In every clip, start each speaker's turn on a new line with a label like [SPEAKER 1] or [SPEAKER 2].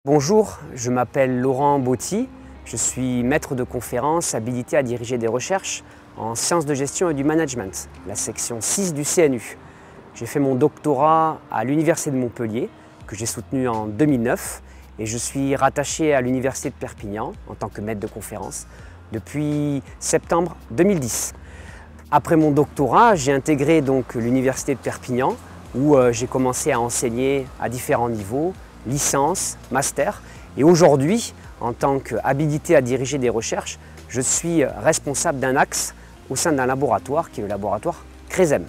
[SPEAKER 1] Bonjour, je m'appelle Laurent Botti, je suis maître de conférence habilité à diriger des recherches en sciences de gestion et du management, la section 6 du CNU. J'ai fait mon doctorat à l'Université de Montpellier, que j'ai soutenu en 2009, et je suis rattaché à l'Université de Perpignan en tant que maître de conférence depuis septembre 2010. Après mon doctorat, j'ai intégré donc l'Université de Perpignan où j'ai commencé à enseigner à différents niveaux, licence, master, et aujourd'hui, en tant qu'habilité à diriger des recherches, je suis responsable d'un axe au sein d'un laboratoire qui est le laboratoire CRESEM.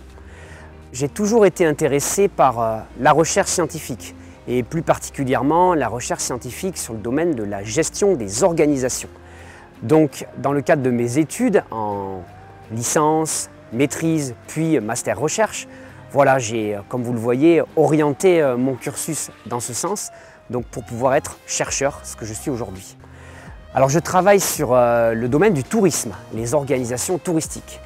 [SPEAKER 1] J'ai toujours été intéressé par la recherche scientifique et plus particulièrement la recherche scientifique sur le domaine de la gestion des organisations. Donc, dans le cadre de mes études en licence, maîtrise, puis master recherche, voilà, j'ai, comme vous le voyez, orienté mon cursus dans ce sens, donc pour pouvoir être chercheur, ce que je suis aujourd'hui. Alors je travaille sur le domaine du tourisme, les organisations touristiques.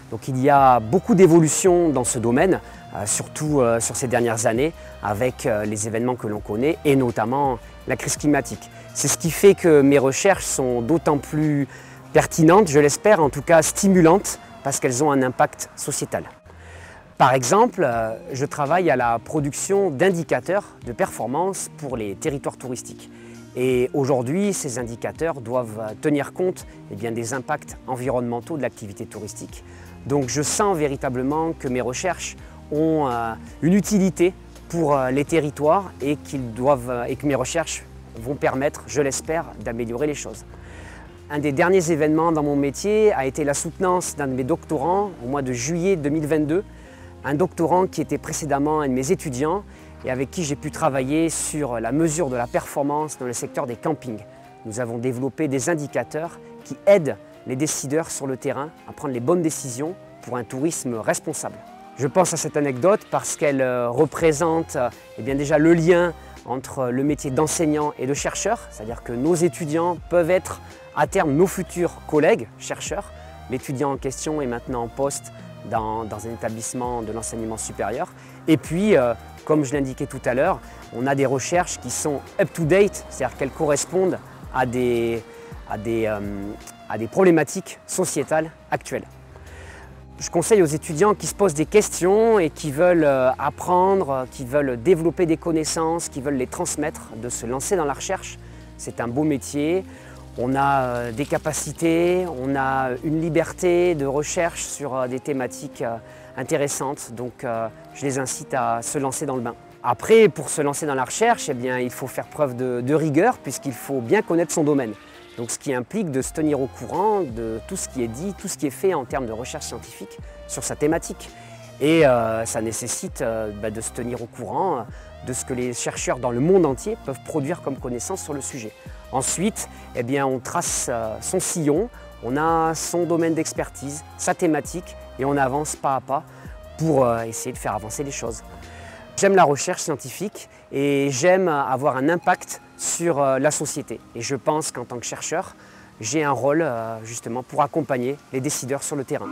[SPEAKER 1] Donc il y a beaucoup d'évolutions dans ce domaine, surtout sur ces dernières années, avec les événements que l'on connaît et notamment la crise climatique. C'est ce qui fait que mes recherches sont d'autant plus pertinentes, je l'espère, en tout cas stimulantes, parce qu'elles ont un impact sociétal. Par exemple, je travaille à la production d'indicateurs de performance pour les territoires touristiques. Et aujourd'hui, ces indicateurs doivent tenir compte des impacts environnementaux de l'activité touristique. Donc je sens véritablement que mes recherches ont une utilité pour les territoires et que mes recherches vont permettre, je l'espère, d'améliorer les choses. Un des derniers événements dans mon métier a été la soutenance d'un de mes doctorants au mois de juillet 2022. Un doctorant qui était précédemment un de mes étudiants et avec qui j'ai pu travailler sur la mesure de la performance dans le secteur des campings. Nous avons développé des indicateurs qui aident les décideurs sur le terrain à prendre les bonnes décisions pour un tourisme responsable. Je pense à cette anecdote parce qu'elle représente déjà le lien entre le métier d'enseignant et de chercheur, c'est-à-dire que nos étudiants peuvent être à terme nos futurs collègues chercheurs. L'étudiant en question est maintenant en poste dans un établissement de l'enseignement supérieur. Et puis, comme je l'indiquais tout à l'heure, on a des recherches qui sont up-to-date, c'est-à-dire qu'elles correspondent à des problématiques sociétales actuelles. Je conseille aux étudiants qui se posent des questions et qui veulent apprendre, qui veulent développer des connaissances, qui veulent les transmettre, de se lancer dans la recherche. C'est un beau métier. On a des capacités, on a une liberté de recherche sur des thématiques intéressantes, donc je les incite à se lancer dans le bain. Après, pour se lancer dans la recherche, il faut faire preuve de rigueur puisqu'il faut bien connaître son domaine. Donc ce qui implique de se tenir au courant de tout ce qui est dit, tout ce qui est fait en termes de recherche scientifique sur sa thématique. Et ça nécessite de se tenir au courant de ce que les chercheurs dans le monde entier peuvent produire comme connaissances sur le sujet. Ensuite, on trace son sillon, on a son domaine d'expertise, sa thématique, et on avance pas à pas pour essayer de faire avancer les choses. J'aime la recherche scientifique et j'aime avoir un impact sur la société. Et je pense qu'en tant que chercheur, j'ai un rôle justement pour accompagner les décideurs sur le terrain.